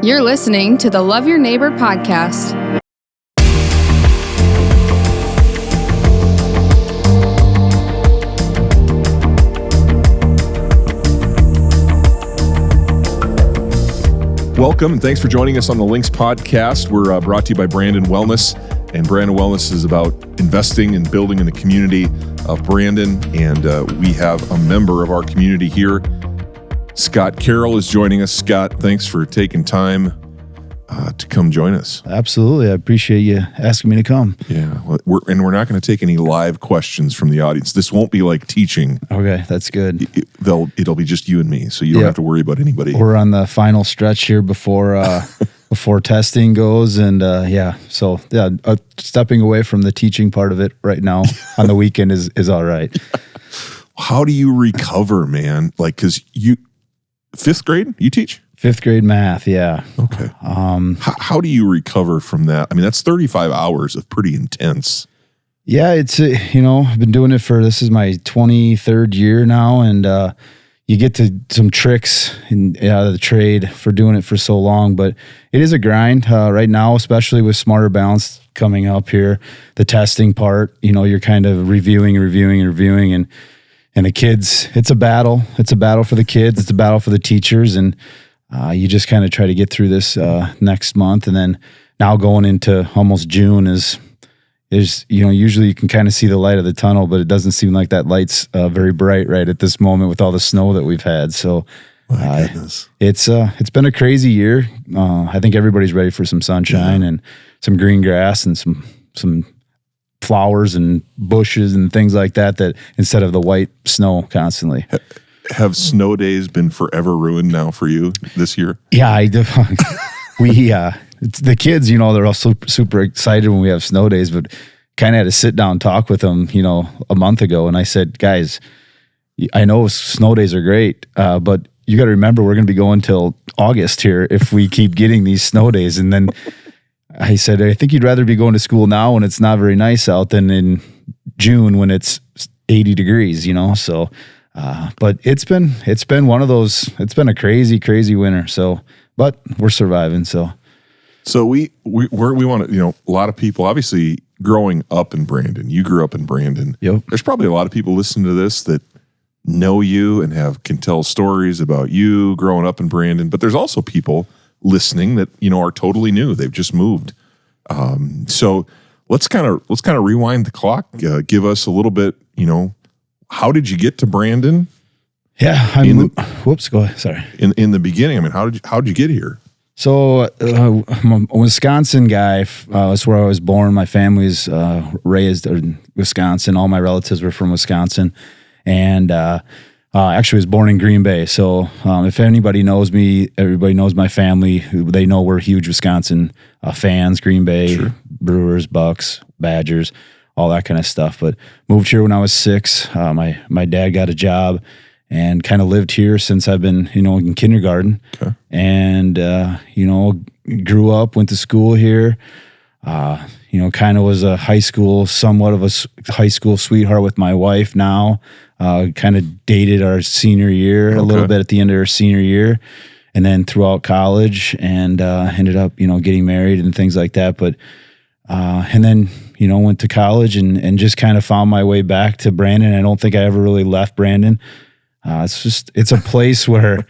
You're listening to the Love Your Neighbor podcast. Welcome, and thanks for joining us on the Links podcast. We're brought to you by Brandon Wellness, and Brandon Wellness is about investing and building in the community of Brandon, and we have a member of our community here. Scott Carroll is joining us. Scott, thanks for taking time to come join us. Absolutely. I appreciate you asking me to come. Yeah, we're not going to take any live questions from the audience. This won't be like teaching. Okay, that's good. It'll be just you and me, so you don't have to worry about anybody. We're on the final stretch here before before testing goes, and stepping away from the teaching part of it right now on the weekend is all right. How do you recover, man? Like, because fifth grade, you teach? Fifth grade math, yeah. Okay. How do you recover from that? I mean, that's 35 hours of pretty intense. Yeah, it's, I've been doing it this is my 23rd year now, and you get to some tricks out of the trade for doing it for so long, but it is a grind right now, especially with Smarter Balance coming up here. The testing part, you're kind of reviewing, and the kids, it's a battle. It's a battle for the kids. It's a battle for the teachers. And you just kind of try to get through this next month. And then now going into almost June is usually you can kind of see the light of the tunnel, but it doesn't seem like that light's very bright right at this moment with all the snow that we've had. So my goodness. It's been a crazy year. I think everybody's ready for some sunshine and some green grass and some flowers and bushes and things like that instead of the white snow constantly. Have snow days been forever ruined now for you this year? Yeah, it's the kids, they're all super excited when we have snow days, but kind of had to sit down and talk with them, a month ago. And I said, guys, I know snow days are great, but you got to remember we're going to be going till August here if we keep getting these snow days. And then I said, I think you'd rather be going to school now when it's not very nice out than in June when it's 80 degrees, So, but it's been one of those, it's been a crazy, crazy winter. So, but we're surviving. So we want to, a lot of people, obviously growing up in Brandon, you grew up in Brandon. Yep. There's probably a lot of people listening to this that know you and can tell stories about you growing up in Brandon, but there's also people listening that are totally new. They've just moved. So let's kind of rewind the clock. Give us a little bit. How did you get to Brandon? Yeah, whoops. Go ahead. Sorry. In the beginning, I mean, how did you get here? So I'm a Wisconsin guy. That's where I was born. My family's raised in Wisconsin. All my relatives were from Wisconsin, and actually was born in Green Bay. So if anybody knows me, everybody knows my family. They know we're huge Wisconsin fans, Green Bay, sure. Brewers, Bucks, Badgers, all that kind of stuff. But moved here when I was 6. My dad got a job and kind of lived here since I've been, in kindergarten. Okay. And, grew up, went to school here. Kind of was somewhat of a high school sweetheart with my wife now. Kind of dated our senior year a little bit at the end of our senior year, and then throughout college, and ended up, getting married and things like that. But, and then, went to college and just kind of found my way back to Brandon. I don't think I ever really left Brandon. It's a place where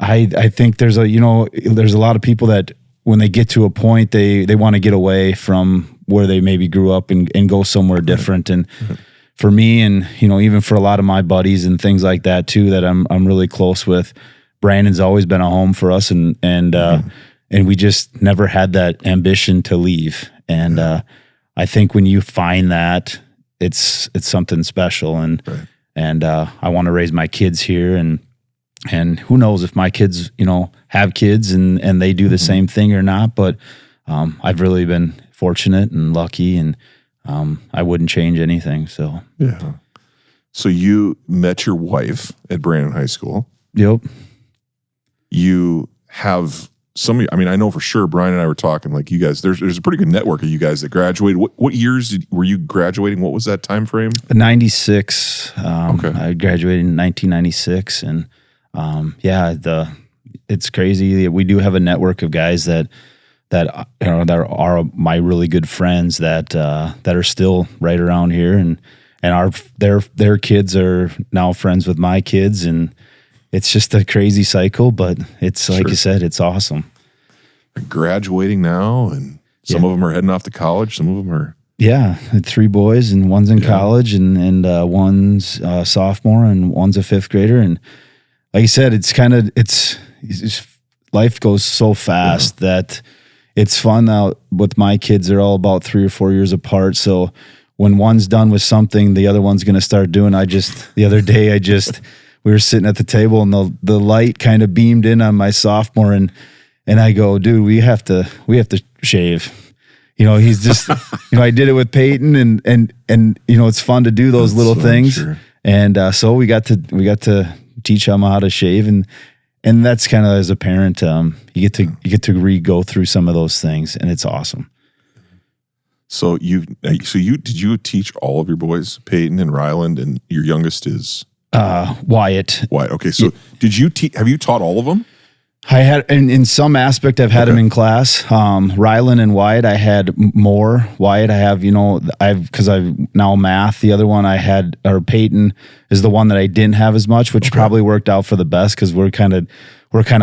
I think there's a lot of people that when they get to a point, they want to get away from where they maybe grew up and go somewhere different. And for me, and even for a lot of my buddies and things like that too, that I'm really close with, Brandon's always been a home for us, and we just never had that ambition to leave. And I think when you find that, it's something special. And I want to raise my kids here, and who knows if my kids, have kids and they do the same thing or not. But I've really been fortunate and lucky, and I wouldn't change anything. So yeah. So you met your wife at Brandon High School. Yep. You have I know for sure, Brian and I were talking, like, you guys, there's a pretty good network of you guys that graduated. What years were you graduating? What was that time frame? 96. I graduated in 1996, and it's crazy. We do have a network of guys that that are my really good friends that are still right around here, and their kids are now friends with my kids, and it's just a crazy cycle. But it's like you said, it's awesome. They're graduating now, and some of them are heading off to college. Some of them are. Yeah, 3 boys, and one's in college, and one's a sophomore, and one's a 5th grader. And like you said, it's life goes so fast that it's fun. Now with my kids, they're all about 3 or 4 years apart. So when one's done with something, the other one's going to start doing. The other day, we were sitting at the table, and the light kind of beamed in on my sophomore, and I go, dude, we have to shave. He's just, I did it with Peyton, and it's fun to do those little things. Sure. And so we got to teach him how to shave, and that's kind of, as a parent, you get to go through some of those things, and it's awesome. So did you teach all of your boys, Peyton and Ryland, and your youngest is Wyatt. Wyatt. Okay. So have you taught all of them? I had, in some aspect, I've had him in class. Rylan and Wyatt, I had more. Wyatt, I have, because I've now math. The other one I had, or Peyton, is the one that I didn't have as much, which probably worked out for the best, because we're kind of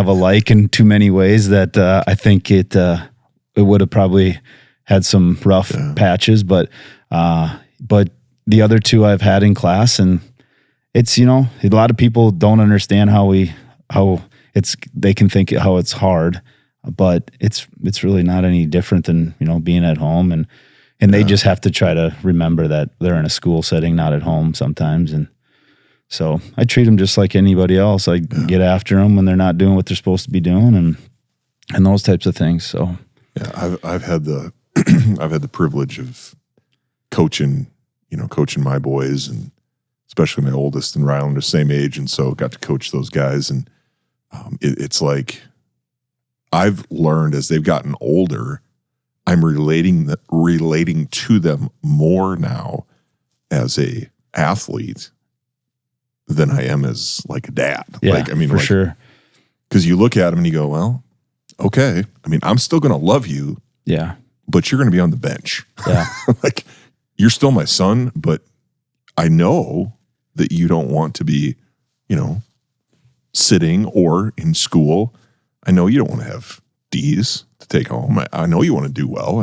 alike in too many ways that I think it would have probably had some rough patches, but the other 2 I've had in class, and it's, a lot of people don't understand how they can think how it's hard, but it's really not any different than, being at home, and they just have to try to remember that they're in a school setting, not at home sometimes. And so I treat them just like anybody else. I get after them when they're not doing what they're supposed to be doing, and those types of things. So yeah, I've had the I've had the privilege of coaching my boys, and especially my oldest and Ryland are the same age, and so got to coach those guys. And it's like I've learned as they've gotten older, I'm relating to them more now as a athlete than I am as like a dad. Yeah, for sure. Because you look at them and you go, well, okay. I'm still going to love you. Yeah. But you're going to be on the bench. Yeah. Like, you're still my son, but I know that you don't want to be, sitting or in school. I know you don't want to have D's to take home. I know you want to do well.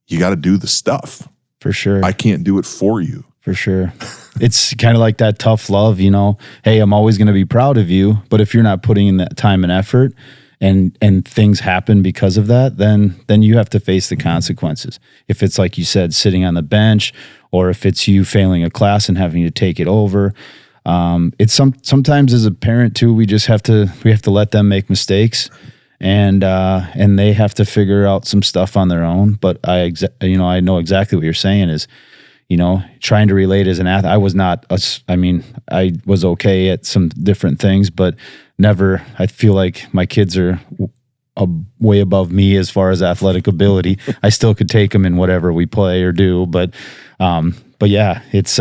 You got to do the stuff. For sure. I can't do it for you. For sure. It's kind of like that tough love, hey, I'm always going to be proud of you, but if you're not putting in that time and effort, and things happen because of that, then you have to face the consequences. If it's like you said, sitting on the bench, or if it's you failing a class and having to take it over, it's sometimes as a parent too, we have to let them make mistakes, and they have to figure out some stuff on their own. But I know exactly what you're saying is, trying to relate as an athlete. I was okay at some different things, but never, I feel like my kids are way above me as far as athletic ability. I still could take them in whatever we play or do, but yeah, it's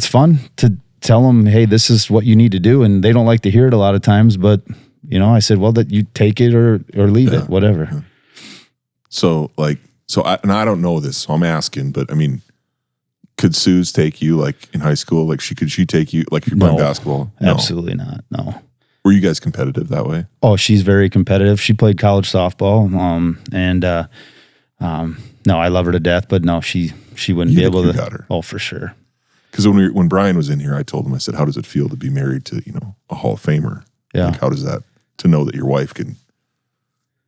fun to tell them, hey, this is what you need to do. And they don't like to hear it a lot of times, but I said, well, that you take it or leave it, whatever. Yeah. So I don't know this, so I'm asking, but could Suze take you like in high school? Like could she take you like if you're playing basketball? No, absolutely not. No. Were you guys competitive that way? Oh, she's very competitive. She played college softball. No, I love her to death, but no, she wouldn't be able to. Got her. Oh, for sure. Because when Brian was in here, I told him, I said, how does it feel to be married to, a Hall of Famer? Yeah. Like, how does that, to know that your wife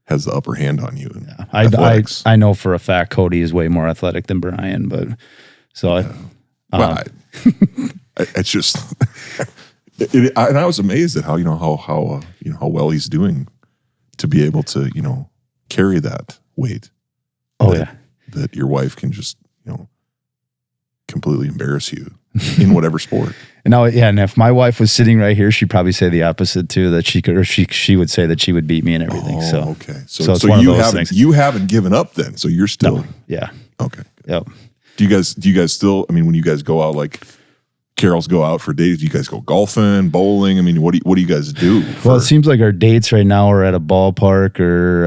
has the upper hand on you? Yeah. I know for a fact Cody is way more athletic than Brian, but so it's just, and I was amazed at how well he's doing to be able to, carry that weight. Oh, that your wife can just, completely embarrass you in whatever sport. And if my wife was sitting right here, she'd probably say the opposite too, that she would say that she would beat me and everything. Oh, so okay. So it's one of those things. You haven't given up then, so you're still. No. Yeah. Okay. Yep. Do you guys still, when you guys go out like Carroll's go out for dates? Do you guys go golfing, bowling? I mean, what do you guys do? Well, it seems like our dates right now are at a ballpark or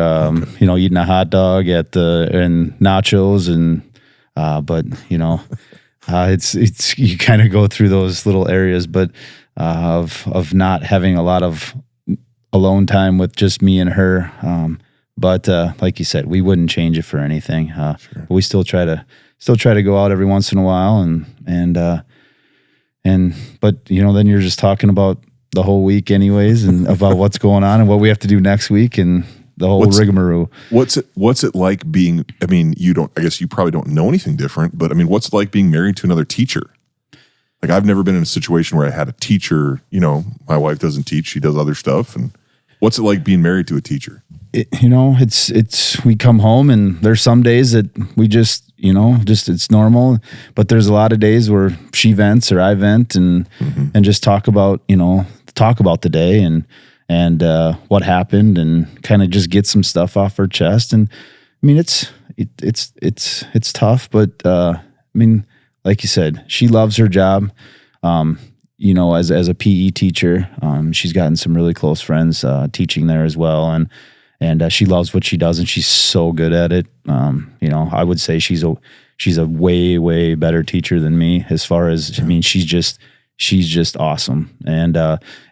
eating a hot dog and nachos but it's you kind of go through those little areas, but of not having a lot of alone time with just me and her. But like you said, we wouldn't change it for anything. Sure. We still try to go out every once in a while but then you're just talking about the whole week anyways and about what's going on and what we have to do next week and the whole rigmarole. What's it like being, I mean, I guess you probably don't know anything different, but I mean, what's it like being married to another teacher? Like I've never been in a situation where I had a teacher, my wife doesn't teach, she does other stuff. And what's it like being married to a teacher? We come home and there's some days that we just it's normal, but there's a lot of days where she vents or I vent and just talk about the day and what happened and kind of just get some stuff off her chest. And I mean, it's tough, but I mean, like you said, she loves her job. As a PE teacher, she's gotten some really close friends teaching there as well, and she loves what she does, and she's so good at it. I would say she's a way better teacher than me as far as I mean, she's just awesome, and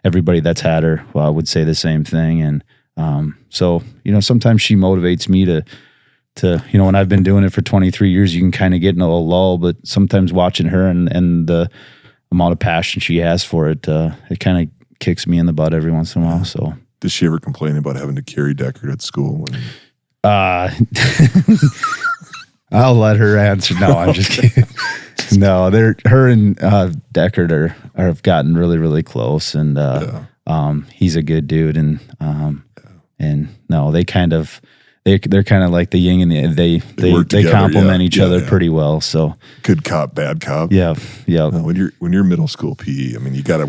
everybody that's had her, I would say the same thing. And so sometimes she motivates me to when I've been doing it for 23 years, you can kind of get in a lull, but sometimes watching her and the amount of passion she has for it, it kind of kicks me in the butt every once in a while. So, does she ever complain about having to carry Deckard at school? I'll let her answer. No, I'm just kidding. No, her and Deckard have gotten really, really close, and he's a good dude, and no, they kind of. They're kind of like the yin and the they complement each other pretty well. So good cop, bad cop. Yeah. When you're middle school PE, I mean, you got to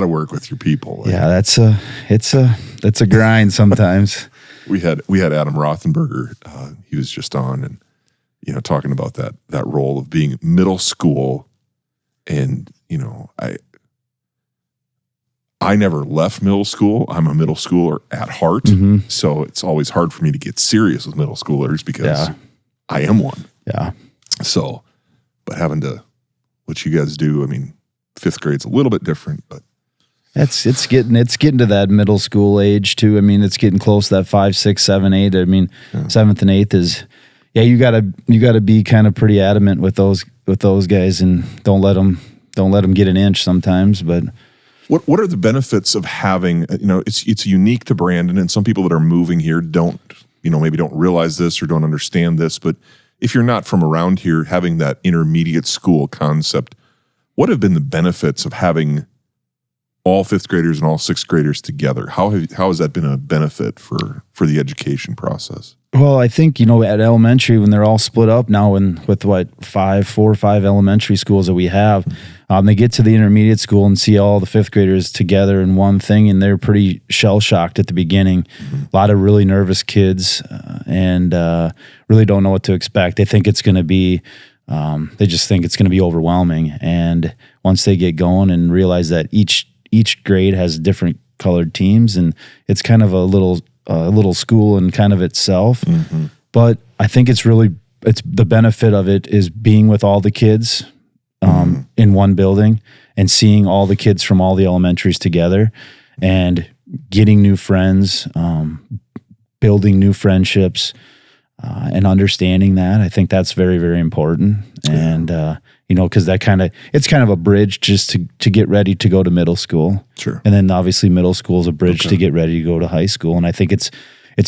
work with your people. Like. Yeah, it's a grind sometimes. we had Adam Rothenberger. He was just on and talking about that role of being middle school, and I never left middle school. I'm a middle schooler at heart. Mm-hmm. So it's always hard for me to get serious with middle schoolers because I am one. Yeah. So, but having to, what you guys do, I mean, 5th grade's a little bit different, but. It's getting to that middle school age too. I mean, it's getting close to that 5, 6, 7, 8. I mean, 7th and 8th is, you gotta be kind of pretty adamant with those guys and don't let them get an inch sometimes, but. What are the benefits of having, it's unique to Brandon, and some people that are moving here maybe don't realize this or don't understand this, but if you're not from around here, having that intermediate school concept, what have been the benefits of having all 5th graders and all 6th graders together? How has that been a benefit for the education process? Well, I think, at elementary, when they're all split up now with 4 or 5 elementary schools that we have, they get to the intermediate school and see all the 5th graders together in one thing, and they're pretty shell-shocked at the beginning. Mm-hmm. A lot of really nervous kids and really don't know what to expect. They think it's going to be, they just think it's going to be overwhelming. And once they get going and realize that each grade has different colored teams, and it's kind of a little school in kind of itself. Mm-hmm. But I think it's the benefit of it is being with all the kids in one building and seeing all the kids from all the elementaries together and getting new friends, building new friendships, and understanding that. I think that's very, very important. And, because it's kind of a bridge just to get ready to go to middle school. Sure. And then obviously middle school is a bridge to get ready to go to high school. And I think it's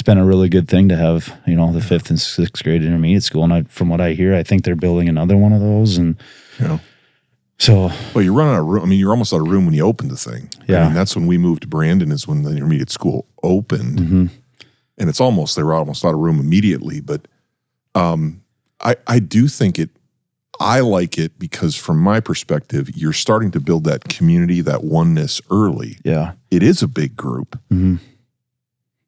been a really good thing to have, the 5th and 6th grade intermediate school. And from what I hear, I think they're building another one of those. And so. Well, you're running out of room. I mean, you're almost out of room when you open the thing. Yeah. I mean, that's when we moved to Brandon, is when the intermediate school opened. Mm-hmm. And they were almost out of room immediately. But I do think I like it because from my perspective, you're starting to build that community, that oneness early. Yeah. It is a big group. Mm-hmm.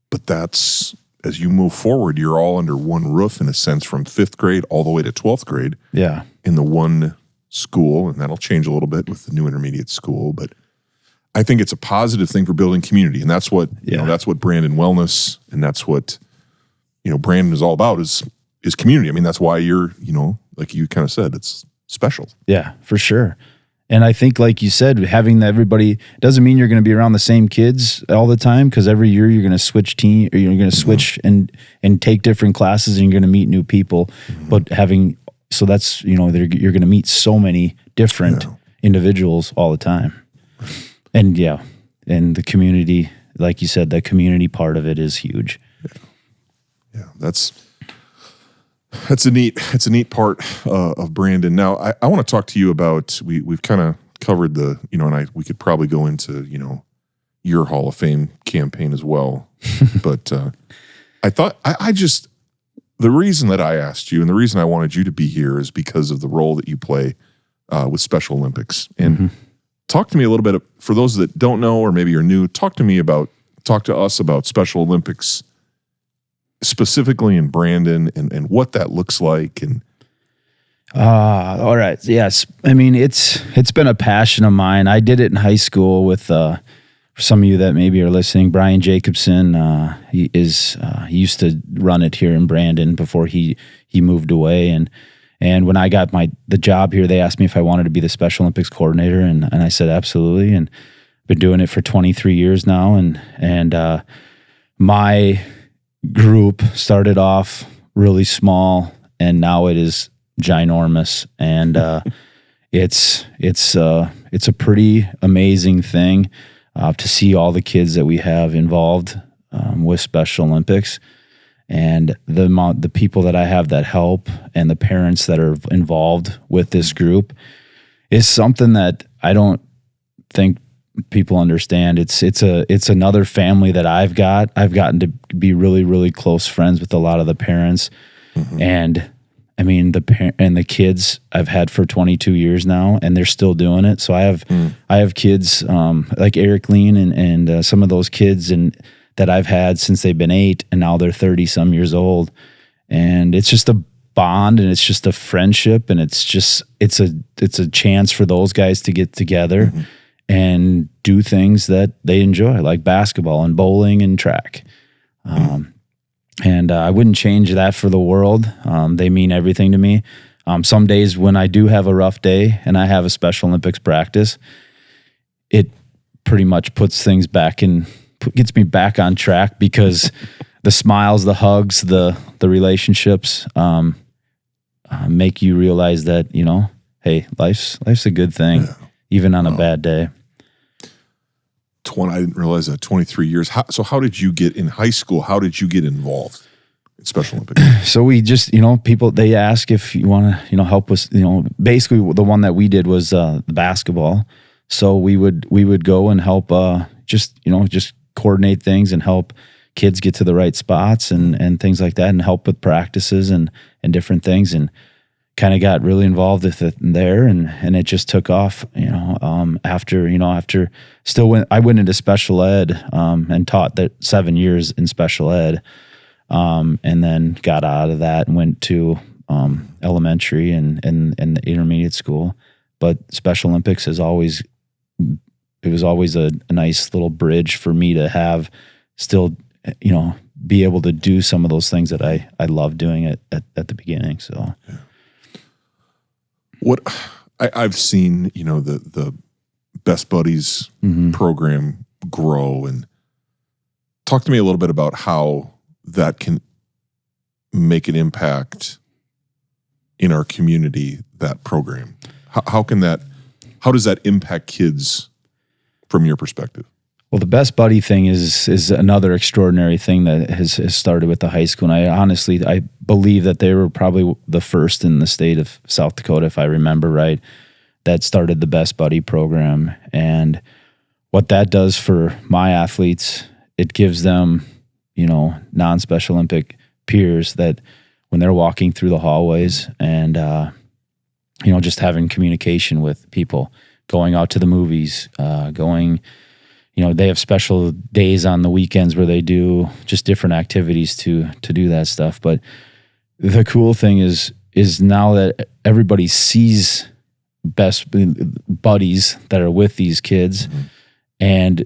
But that's, as you move forward, you're all under one roof in a sense, from 5th grade all the way to 12th grade. Yeah. In the one school, and that'll change a little bit with the new intermediate school, but I think it's a positive thing for building community. And that's what, that's what Brandon Wellness, and that's what, Brandon is all about is community. I mean, that's why you're, like you kind of said, it's special. Yeah, for sure. And I think, like you said, having everybody doesn't mean you're going to be around the same kids all the time, because every year you're going to switch team, or you're going to switch and take different classes, and you're going to meet new people. But so that's, you're going to meet so many different individuals all the time. And and the community, like you said, the community part of it is huge. Yeah, that's a neat part of Brandon. Now, I want to talk to you about, we've kind of covered the, and we could probably go into, your Hall of Fame campaign as well. But I thought, the reason that I asked you and the reason I wanted you to be here is because of the role that you play with Special Olympics. And talk to me a little bit, for those that don't know or maybe are new, talk to us about Special Olympics, specifically in Brandon, and what that looks like. And all right. Yes. I mean, it's been a passion of mine. I did it in high school with, for some of you that maybe are listening, Brian Jacobson. He used to run it here in Brandon before he moved away. And when I got the job here, they asked me if I wanted to be the Special Olympics coordinator. And I said, absolutely. And been doing it for 23 years now. And my group started off really small, and now it is ginormous. And it's a pretty amazing thing to see all the kids that we have involved with Special Olympics, and the people that I have that help, and the parents that are involved with this group is something that I don't think people understand. It's another family that I've gotten to be really, really close friends with a lot of the parents. And I mean, the kids I've had for 22 years now, and they're still doing it. So I have kids like Eric Lean and some of those kids that I've had since they've been 8, and now they're 30 some years old. And it's just a bond, and it's just a friendship, and it's a chance for those guys to get together and do things that they enjoy, like basketball and bowling and track. And I wouldn't change that for the world. They mean everything to me. Some days when I do have a rough day and I have a Special Olympics practice, it pretty much puts things gets me back on track, because the smiles, the hugs, the relationships make you realize that, hey, life's a good thing, even on a bad day. I didn't realize that, 23 years. So how did you get in high school? How did you get involved in Special Olympics? So we just, people, they ask if you want to, help us, basically the one that we did was the basketball. So we would go and help just coordinate things and help kids get to the right spots and things like that, and help with practices and different things, and kind of got really involved with it there, and it just took off, after I went into special ed, and taught that 7 years in special ed, and then got out of that and went to, elementary and the intermediate school. But Special Olympics was always a nice little bridge for me to have still, be able to do some of those things that I love doing at the beginning. So. Yeah. What I've seen, the Best Buddies program grow, and talk to me a little bit about how that can make an impact in our community, that program. How does that impact kids from your perspective? Well, the Best Buddy thing is another extraordinary thing that has started with the high school. And I believe that they were probably the first in the state of South Dakota, if I remember right, that started the Best Buddy program. And what that does for my athletes, it gives them, non-Special Olympic peers that when they're walking through the hallways and, just having communication with people, going out to the movies, they have special days on the weekends where they do just different activities to do that stuff. But the cool thing is now that everybody sees best buddies that are with these kids, and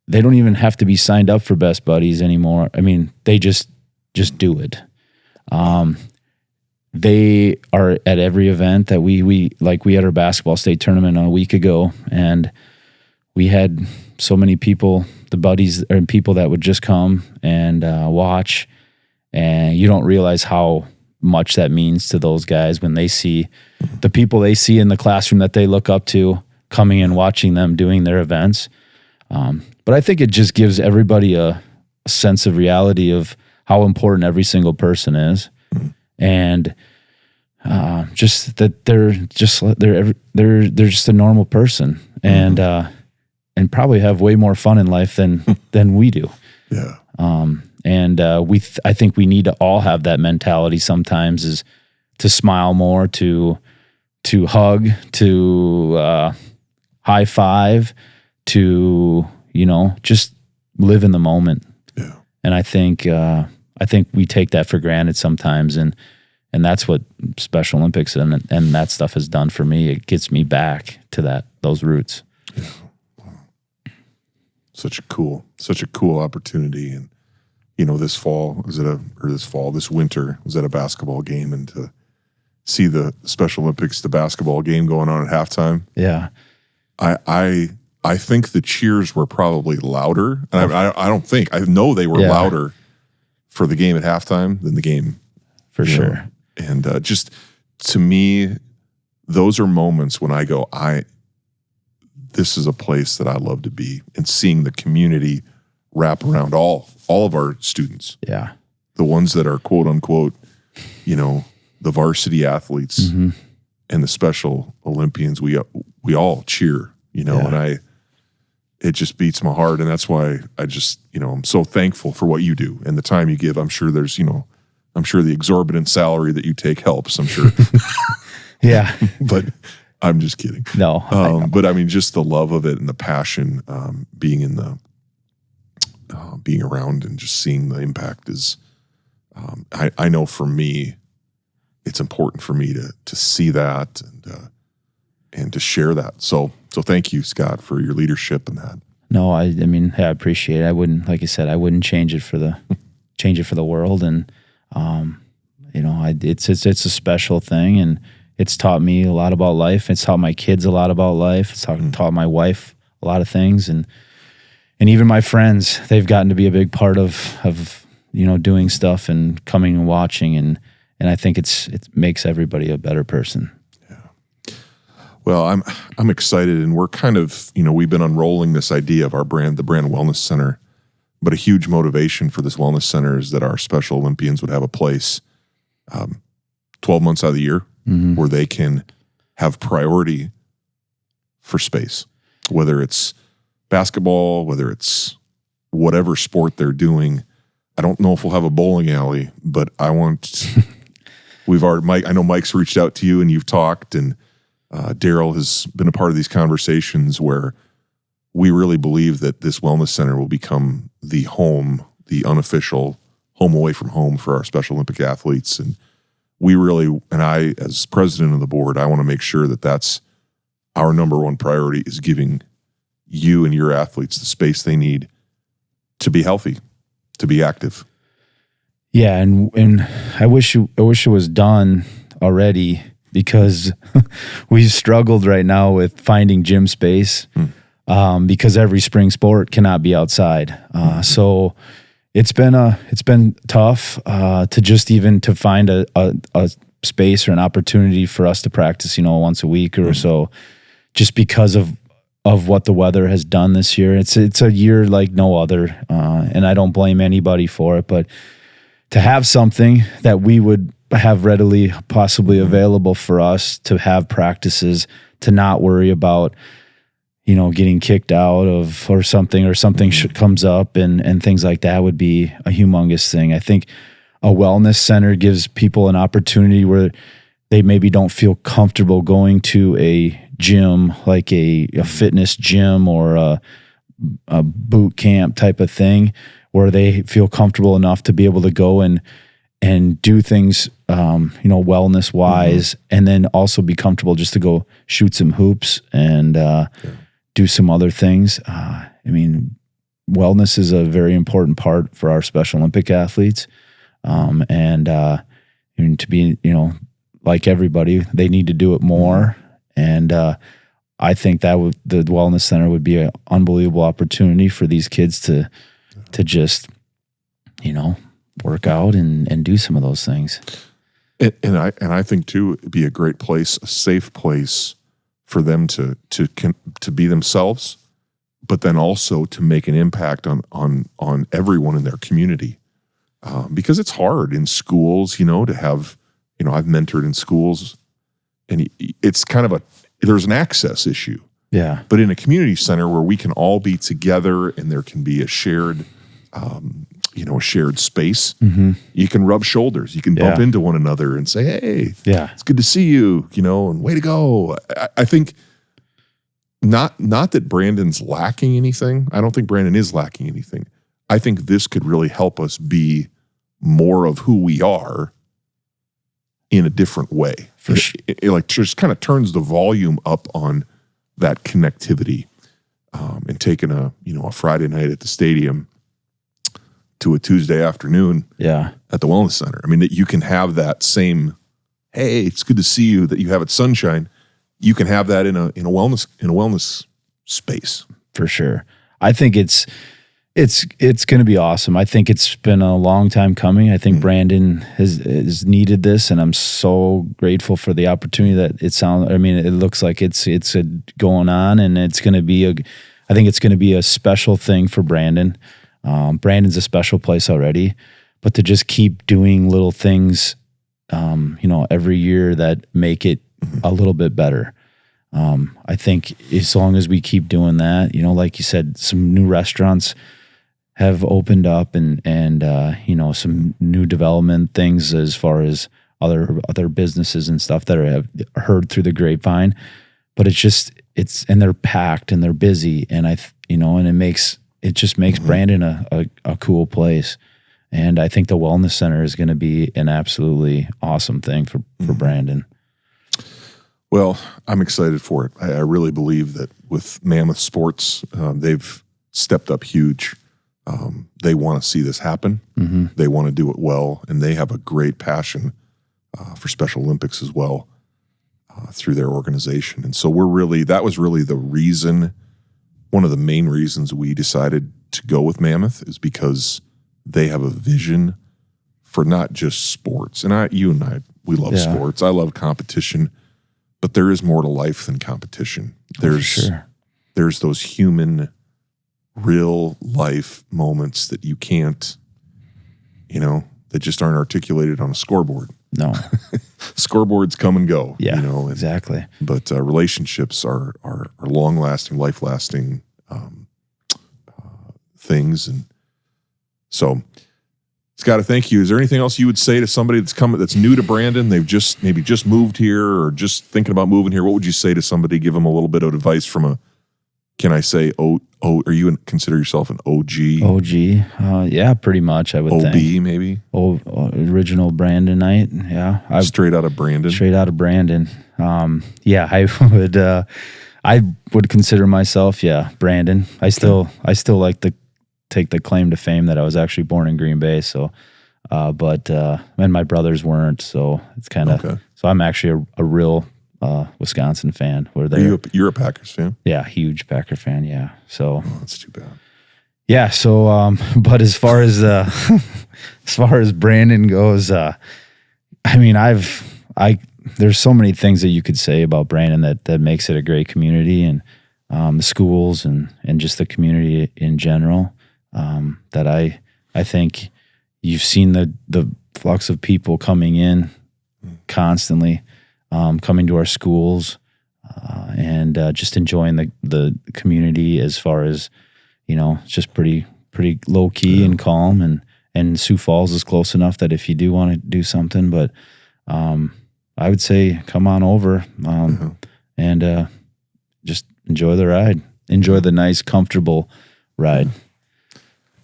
they don't even have to be signed up for best buddies anymore. I mean, they just do it. They are at every event that we had our basketball state tournament a week ago, and we had so many people, the buddies and people that would just come and watch, and you don't realize how much that means to those guys when they see the people they see in the classroom that they look up to coming and watching them doing their events. But I think it just gives everybody a sense of reality of how important every single person is, and just that they're just a normal person, and probably have way more fun in life than we do. Yeah. I think we need to all have that mentality sometimes, is to smile more, to hug, to high five, to, just live in the moment. Yeah. And I think we take that for granted sometimes, and that's what Special Olympics and that stuff has done for me. It gets me back to those roots. Yeah. Wow. Such a cool opportunity. And this winter was at a basketball game, and to see the Special Olympics, the basketball game going on at halftime. Yeah. I think the cheers were probably louder. And I know they were louder for the game at halftime than the game. For sure. And just to me, those are moments when I go, this is a place that I love to be, and seeing the community wrap around all of our students. Yeah. The ones that are quote unquote, the varsity athletes and the Special Olympians, we all cheer, and it just beats my heart. And that's why I just, I'm so thankful for what you do and the time you give. I'm sure there's, I'm sure the exorbitant salary that you take helps, I'm sure. Yeah. But I'm just kidding. No. But I mean, just the love of it and the passion, being around and just seeing the impact is, I know for me, it's important for me to see that and to share that. So thank you, Scott, for your leadership in that. No, I appreciate it. I wouldn't, like I said, I wouldn't change it for the world. And, it's a special thing, and it's taught me a lot about life. It's taught my kids a lot about life. It's taught my wife a lot of things. And even my friends, they've gotten to be a big part of doing stuff and coming and watching. And I think it makes everybody a better person. Yeah. Well, I'm excited, and we're kind of, we've been unrolling this idea of the Brand Wellness Center, but a huge motivation for this wellness center is that our Special Olympians would have a place 12 months out of the year where they can have priority for space, whether it's basketball, whether it's whatever sport they're doing. I don't know if we'll have a bowling alley, but I want, I know Mike's reached out to you and you've talked, and Daryl has been a part of these conversations where we really believe that this wellness center will become the unofficial home away from home for our Special Olympic athletes. And I, as president of the board, I want to make sure that that's our number one priority, is giving you and your athletes the space they need to be healthy, to be active. Yeah. And I wish it was done already, because we've struggled right now with finding gym space, because every spring sport cannot be outside. So it's been tough to just even to find a space or an opportunity for us to practice, once a week or so, just because of what the weather has done this year. It's a year like no other, and I don't blame anybody for it, but to have something that we would have readily possibly available for us to have practices, to not worry about, getting kicked out of or something comes up and things like that, would be a humongous thing. I think a wellness center gives people an opportunity where they maybe don't feel comfortable going to a gym, like a fitness gym or a boot camp type of thing, where they feel comfortable enough to be able to go and do things wellness wise, and then also be comfortable just to go shoot some hoops and do some other things. Wellness is a very important part for our Special Olympic athletes. And to be, like everybody, they need to do it more. And I think that the Wellness Center would be an unbelievable opportunity for these kids to just, work out and do some of those things. And I think too, it'd be a great place, a safe place for them to be themselves, but then also to make an impact on everyone in their community. Because it's hard in schools, to have, I've mentored in schools, and it's kind of there's an access issue. Yeah. But in a community center where we can all be together and there can be a shared, a shared space, you can rub shoulders, you can bump into one another and say, hey, it's good to see you, and way to go. I think not that Brandon's lacking anything. I don't think Brandon is lacking anything. I think this could really help us be more of who we are in a different way. For sure. It just kind of turns the volume up on that connectivity, and taking a Friday night at the stadium to a Tuesday afternoon at the Wellness Center. That you can have that same, hey, it's good to see you, that you have at Sunshine. You can have that in a wellness space. For sure. I think it's going to be awesome. I think it's been a long time coming. I think Brandon has needed this, and I'm so grateful for the opportunity that it looks like it's going on, and it's going to be I think it's going to be a special thing for Brandon. Brandon's a special place already, but to just keep doing little things, every year that make it a little bit better. I think as long as we keep doing that, like you said, some new restaurants have opened up and some new development things as far as other businesses and stuff that have heard through the grapevine, but and they're packed and they're busy, and it just makes Brandon a cool place. And I think the Wellness Center is going to be an absolutely awesome thing for Brandon. Well, I'm excited for it. I really believe that with Mammoth Sports, they've stepped up huge. They want to see this happen. They want to do it well, and they have a great passion for Special Olympics as well through their organization. And so that was really the reason, one of the main reasons we decided to go with Mammoth, is because they have a vision for not just sports. And you and I, we love sports. I love competition. But there is more to life than competition. There's those human, real life moments that you can't, that just aren't articulated on a scoreboard. No. Scoreboards come and go. Yeah, exactly. But relationships are long-lasting, life-lasting things. And so, Scott, thank you. Is there anything else you would say to somebody that's new to Brandon? They've just moved here or just thinking about moving here. What would you say to somebody? Give them a little bit of advice from can I say, are you consider yourself an OG? OG. Yeah, pretty much, I would think. OB, maybe? Original Brandonite. Yeah. Straight out of Brandon? Straight out of Brandon. I would consider myself, Brandon. I still like to take the claim to fame that I was actually born in Green Bay. So, and my brothers weren't. So it's kind of, so I'm actually a real Wisconsin fan. You're a Packers fan? Yeah, huge Packer fan. Yeah. So that's too bad. Yeah. So, but as far as Brandon goes, there's so many things that you could say about Brandon that makes it a great community, and the schools and just the community in general. That I think you've seen the flux of people coming in constantly, coming to our schools, and just enjoying the community as far as, it's just pretty low key and calm, and Sioux Falls is close enough that if you do want to do something, but I would say come on over and just enjoy the ride. Enjoy the nice, comfortable ride.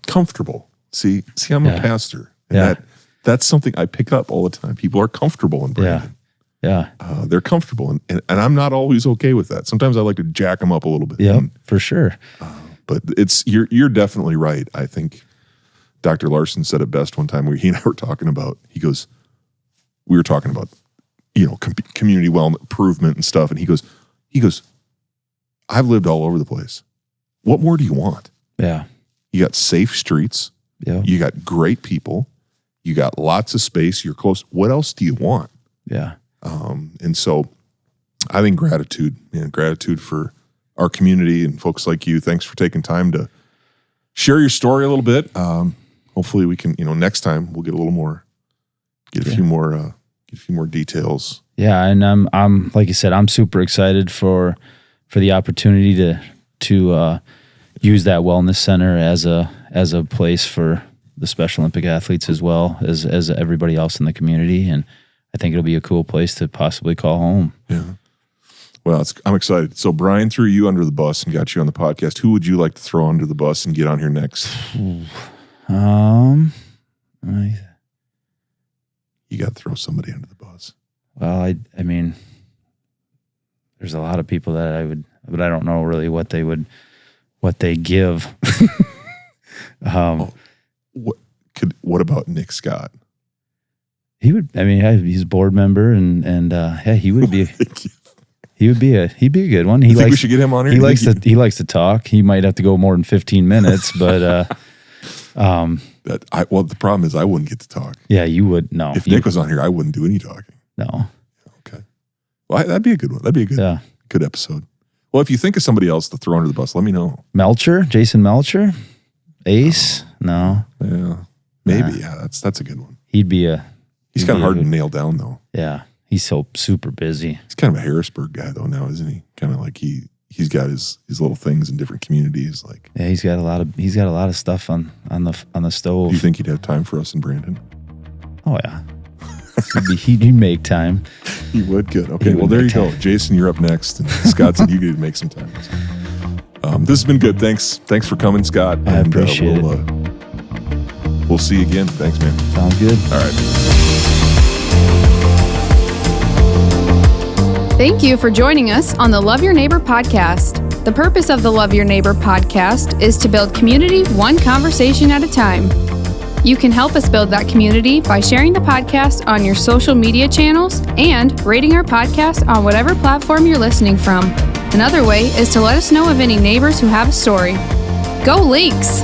Comfortable. See, I'm a pastor. And That's something I pick up all the time. People are comfortable in Brandon. Yeah. They're comfortable, and I'm not always okay with that. Sometimes I like to jack them up a little bit. Yeah, for sure. But you're definitely right. I think Dr. Larson said it best one time. He and I were talking about. We were talking about, community wellness improvement and stuff, and he goes, I've lived all over the place. What more do you want? Yeah. You got safe streets. Yeah. You got great people. You got lots of space. You're close. What else do you want? Yeah. And so I think gratitude for our community and folks like you. Thanks for taking time to share your story a little bit. Hopefully we can, next time we'll get a few more details. Yeah. And I'm like you said, I'm super excited for the opportunity to use that wellness center as a place for the Special Olympic athletes as well as everybody else in the community. And I think it'll be a cool place to possibly call home. Yeah. Well, I'm excited. So Brian threw you under the bus and got you on the podcast. Who would you like to throw under the bus and get on here next? You got to throw somebody under the bus. Well, I mean, there's a lot of people that but I don't know really what they give. What about Nick Scott? He would. I mean, he's a board member, and he would be. He'd be a good one. Think we should get him on here? He likes to talk. He might have to go more than 15 minutes, but the problem is I wouldn't get to talk. Yeah, you would. No, if Nick was on here, I wouldn't do any talking. No. Okay. Well, that'd be a good one. That'd be a good episode. Well, if you think of somebody else to throw under the bus, let me know. Jason Melcher, Ace. No. Yeah. Maybe. Yeah. That's a good one. He's kind of hard to nail down though. Yeah. He's so super busy. He's kind of a Harrisburg guy though now, isn't he? Kind of like he's got his little things in different communities. Like yeah, he's got a lot of stuff on the stove. Do you think he'd have time for us in Brandon? Oh yeah, he'd make time. He would. Good. Okay. Well, there you go, Jason. You're up next, and Scott said you need to make some time. This has been good. Thanks for coming, Scott. I appreciate it. We'll see you again. Thanks, man. Sounds good. All right. Thank you for joining us on the Love Your Neighbor podcast. The purpose of the Love Your Neighbor podcast is to build community one conversation at a time. You can help us build that community by sharing the podcast on your social media channels and rating our podcast on whatever platform you're listening from. Another way is to let us know of any neighbors who have a story. Go Lynx!